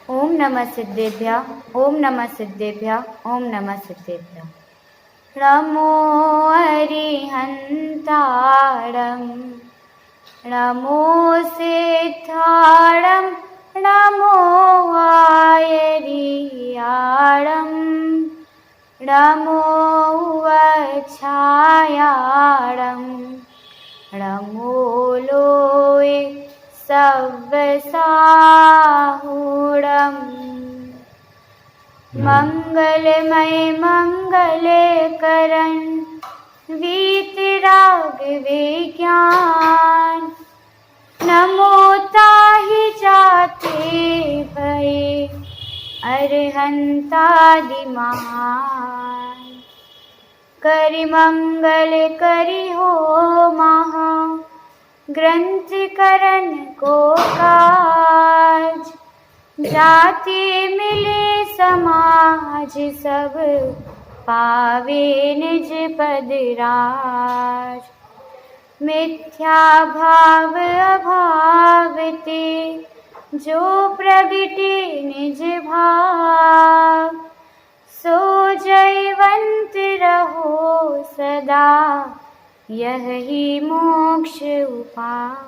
ओम नमः सिद्धेभ्यः, ओम नमः सिद्धेभ्यः, ओम नमः सिद्धेभ्यः। नमो अरिहन्ताणं, नमो सिद्धाणं, नमो आयरियाणं, नमो वच्छायाणं, नमो लोये सव्वसाहूढम्। मंगलमय मंगले करण वीतराग विज्ञान, नमो ताहि जाते भये अरहंतादि महान। करि मंगल करि हो महा, ग्रंथ करण को काज। जाति मिले समाज सब, पावे निज पद राज। मिथ्या भाव अभाव ते, जो प्रगटे निज भाव। सो जयवंत रहो सदा, यही मोक्ष उपाय।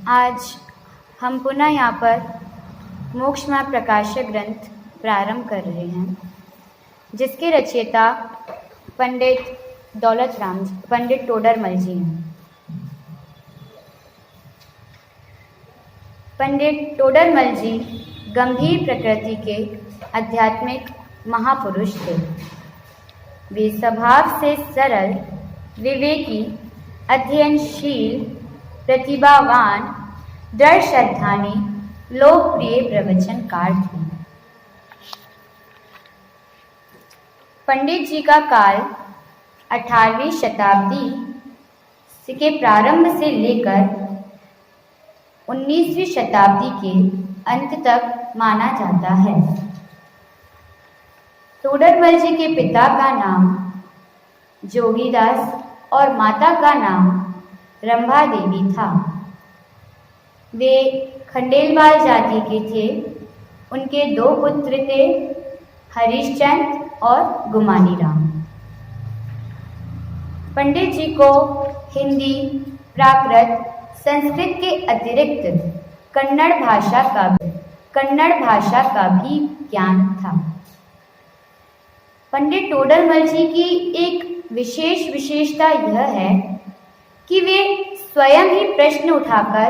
आज हम पुनः यहाँ पर मोक्षमार्ग प्रकाशक ग्रंथ प्रारंभ कर रहे हैं, जिसके रचयिता पंडित दौलतराम जी, पंडित टोडरमल जी हैं। पंडित टोडरमल जी गंभीर प्रकृति के आध्यात्मिक महापुरुष थे। वे स्वभाव से सरल, विवेकी, अध्ययनशील, प्रतिभावान, दृढ़ श्रद्धानी, लोकप्रिय प्रवचनकार थे। पंडित जी का काल 18वीं शताब्दी के प्रारंभ से लेकर 19वीं शताब्दी के अंत तक माना जाता है। टोडरमल जी के पिता का नाम जोगीदास और माता का नाम रंभा देवी था। वे खंडेलवाल जाति के थे। उनके 2 पुत्र थे, हरिश्चंद्र और गुमानी राम। पंडित जी को हिंदी, प्राकृत, संस्कृत के अतिरिक्त कन्नड़ भाषा का भी ज्ञान था। पंडित टोडरमल जी की एक विशेषता यह है कि वे स्वयं ही प्रश्न उठाकर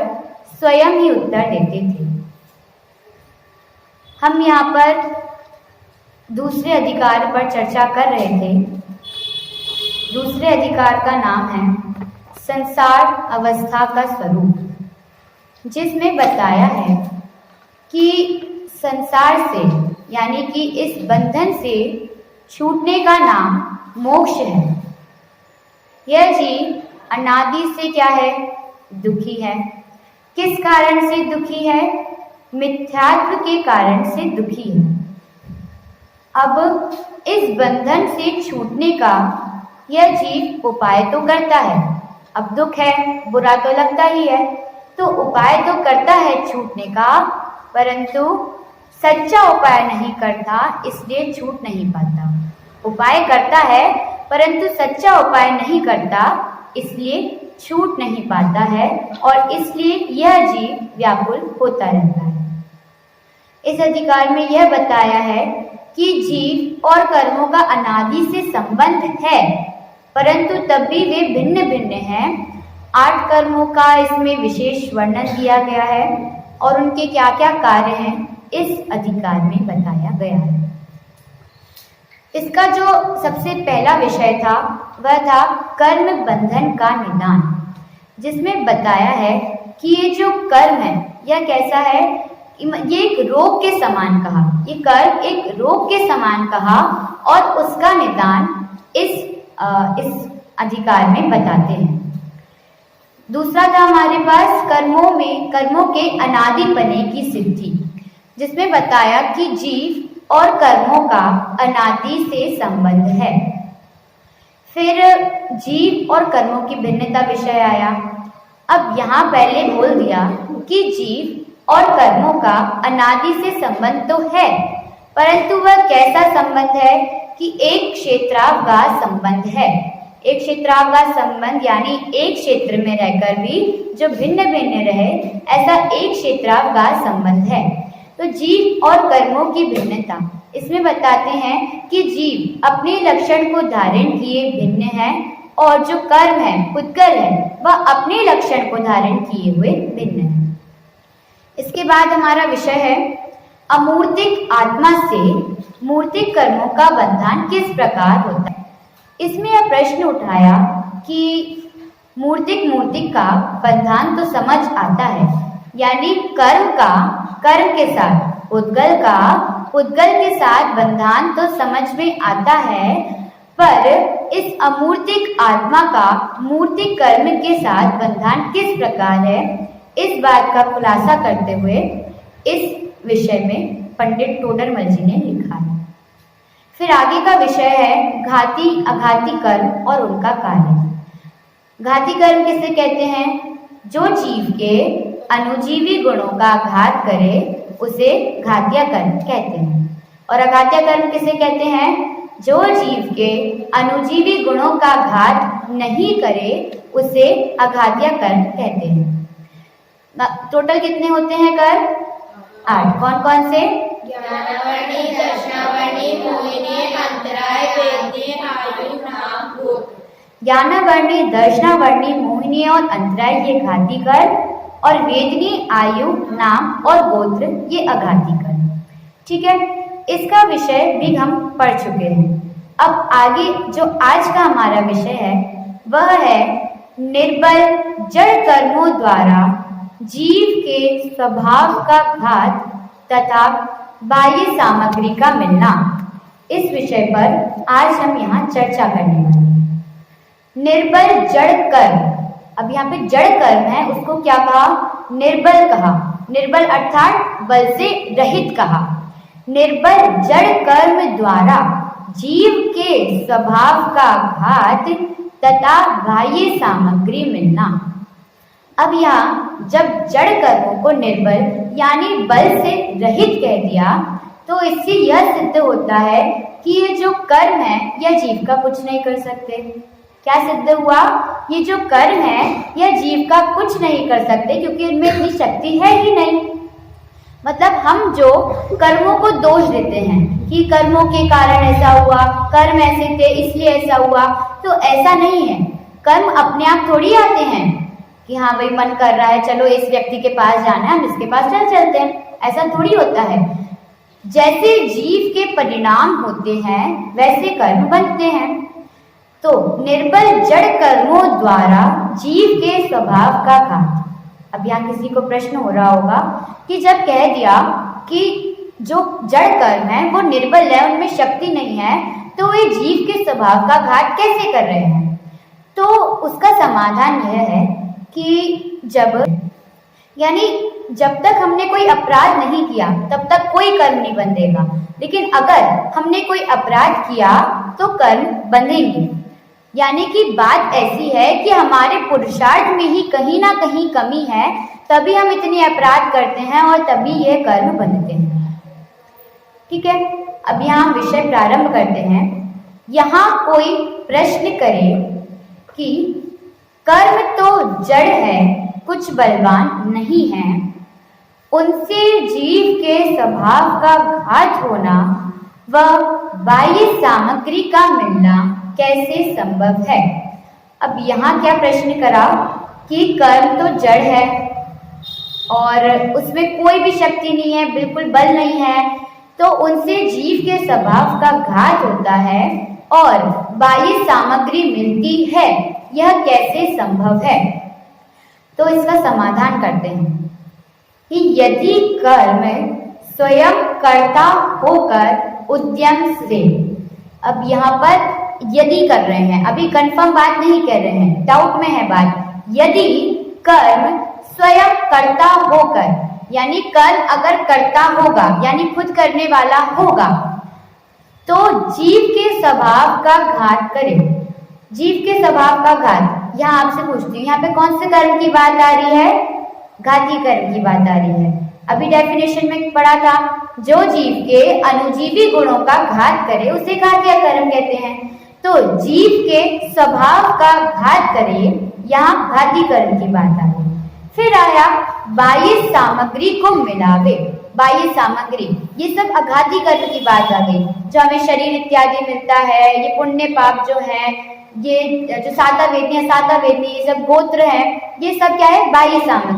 स्वयं ही उत्तर देते थे। हम यहाँ पर दूसरे अधिकार पर चर्चा कर रहे थे। दूसरे अधिकार का नाम है संसार अवस्था का स्वरूप, जिसमें बताया है कि संसार से यानी कि इस बंधन से छूटने का नाम मोक्ष है। यह जीव अनादि से क्या है? दुखी है। किस कारण से दुखी है? मिथ्यात्व के कारण से दुखी है। अब इस बंधन से छूटने का यह जीव उपाय तो करता है। अब दुख है, बुरा तो लगता ही है, तो उपाय तो करता है छूटने का, परंतु सच्चा उपाय नहीं करता, इसलिए छूट नहीं पाता। उपाय करता है परंतु सच्चा उपाय नहीं करता, इसलिए छूट नहीं पाता है, और इसलिए यह जीव व्याकुल होता रहता है। इस अधिकार में यह बताया है कि जीव और कर्मों का अनादि से संबंध है, परंतु तब भी वे भिन्न भिन्न हैं। 8 कर्मों का इसमें विशेष वर्णन दिया गया है और उनके क्या क्या कार्य हैं इस अधिकार में बताया गया है। इसका जो सबसे पहला विषय था वह था कर्म बंधन का निदान, जिसमें बताया है कि ये जो कर्म है यह कैसा है, ये एक रोग के समान कहा, ये कर्म एक रोग के समान कहा, और उसका निदान इस अधिकार में बताते हैं। दूसरा था हमारे पास कर्मों के अनादिपने की सिद्धि, जिसमें बताया कि जीव और कर्मों का अनादि से संबंध है। फिर जीव और कर्मों की भिन्नता विषय आया। अब यहाँ पहले बोल दिया कि जीव और कर्मों का अनादि से संबंध तो है, परंतु वह कैसा संबंध है कि एक क्षेत्रावगाह संबंध है। एक क्षेत्रावगाह संबंध यानी एक क्षेत्र में रहकर भी जो भिन्न भिन्न रहे, ऐसा एक क्षेत्रावगाह संबंध है। तो जीव और कर्मों की भिन्नता इसमें बताते हैं कि जीव अपने लक्षण को धारण किए भिन्न है और जो कर्म है, पुद्गल है, वह अपने लक्षण को धारण किए हुए भिन्न है। इसके बाद हमारा विषय है अमूर्तिक आत्मा से मूर्तिक कर्मों का बंधन किस प्रकार होता है। इसमें यह प्रश्न उठाया कि मूर्तिक का बंधन तो समझ आता है, यानी कर्म का कर्म के साथ, पुद्गल का पुद्गल के साथ बंधन तो समझ में आता है, पर इस अमूर्तिक आत्मा का मूर्तिक कर्म के साथ बंधन किस प्रकार है, इस बात का खुलासा करते हुए इस विषय में पंडित टोडरमल जी ने लिखा है। फिर आगे का विषय है घाती अघाती कर्म और उनका कार्य। घाती कर्म किसे कहते हैं? जो जीव के अनुजीवी गुणों का घात करे उसे घातिया कर्म कहते हैं। और अघातिया कर्म किसे कहते हैं? जो जीव के अनुजीवी गुणों का घात नहीं करे उसे अघातिया कर्म कहते हैं। टोटल कितने होते हैं कर्म? 8। कौन कौन से? ज्ञानावर्णी, दर्शनावर्णी, मोहिनी, अंतराय, वेदनी, आयु, नाम, गोत्र। ज्ञानावर्णी, दर्शनावर्णी, मोहिनी और अंतराय ये घाती कर्म, और वेदनी, आयु, नाम और गोत्र ये अघाती कर्म। ठीक है, इसका विषय भी हम पढ़ चुके हैं। अब आगे जो आज का हमारा विषय है वह है निर्बल जड़ कर्मों द्वारा जीव के स्वभाव का घात तथा बाह्य सामग्री का मिलना। इस विषय पर आज हम यहाँ चर्चा करने वाले हैं। निर्बल जड़ कर्म, अब यहाँ पे जड़ कर्म है, उसको क्या कहा? निर्बल कहा। निर्बल अर्थात बल से रहित कहा। निर्बल जड़ कर्म द्वारा जीव के स्वभाव का घात तथा बाह्य सामग्री मिलना। अब यहाँ जब जड़ कर्मों को निर्बल यानी बल से रहित कह दिया, तो इससे यह सिद्ध होता है कि ये जो कर्म है यह जीव का कुछ नहीं कर सकते। क्या सिद्ध हुआ? ये जो कर्म है यह जीव का कुछ नहीं कर सकते, क्योंकि इनमें इतनी शक्ति है ही नहीं। मतलब हम जो कर्मों को दोष देते हैं कि कर्मों के कारण ऐसा हुआ, कर्म ऐसे थे इसलिए ऐसा हुआ, तो ऐसा नहीं है। कर्म अपने आप थोड़ी आते हैं कि हाँ भाई मन कर रहा है चलो इस व्यक्ति के पास जाना है, हम इसके पास चलते हैं, ऐसा थोड़ी होता है। जैसे जीव के परिणाम होते हैं वैसे कर्म बनते हैं। तो निर्बल जड़ कर्मों द्वारा जीव के स्वभाव का घात। अब यहाँ किसी को प्रश्न हो रहा होगा कि जब कह दिया कि जो जड़ कर्म है वो निर्बल है, उनमें शक्ति नहीं है, तो वे जीव के स्वभाव का घात कैसे कर रहे हैं? तो उसका समाधान यह है कि जब तक हमने कोई अपराध नहीं किया तब तक कोई कर्म नहीं बंधेगा, लेकिन अगर हमने कोई अपराध किया तो कर्म बंधेंगे। यानी कि बात ऐसी है कि हमारे पुरुषार्थ में ही कहीं ना कहीं कमी है, तभी हम इतने अपराध करते हैं और तभी ये कर्म बनते हैं। ठीक है, अब यहाँ विषय प्रारंभ करते हैं। यहाँ कोई प्रश्न करे कि कर्म तो जड़ है, कुछ बलवान नहीं है, उनसे जीव के स्वभाव का घात होना व बाह्य सामग्री का मिलना कैसे संभव है? अब यहाँ क्या प्रश्न करा कि कर्म तो जड़ है और उसमें कोई भी शक्ति नहीं है, बिल्कुल बल नहीं है, तो उनसे जीव के स्वभाव का घात होता है और बाह्य सामग्री मिलती है, यह कैसे संभव है? तो इसका समाधान करते हैं कि यदि कर्म स्वयं कर्ता होकर उद्यम से, अब यहाँ पर यदि कर रहे हैं, अभी कंफर्म बात नहीं कर रहे हैं, डाउट में है बात। यदि कर्म स्वयं कर्ता होकर, यानी कर्म अगर कर्ता होगा यानी खुद करने वाला होगा, तो जीव के स्वभाव का घात करे जीव के स्वभाव का घात। यहाँ आपसे पूछती हूँ, यहाँ पे कौन से कर्म की बात आ रही है? घाती कर्म की बात आ रही है। अभी डेफिनेशन में पढ़ा था, जो जीव के अनुजीवी गुणों का घात करे उसे घातीय कर्म कहते हैं। तो जीव के स्वभाव का घात करे, यहाँ घाती कर्म की बात आ रही। फिर आया बाह्य सामग्री को मिलावे। बाह्य सामग्री, ये सब अघाती कर्म की बात आ गई। जो हमें शरीर इत्यादि मिलता है, ये पुण्य पाप जो है, ये जो साता वेदनी, ये सब गोत्र है, ये सब क्या है? बाह्य सामग्री।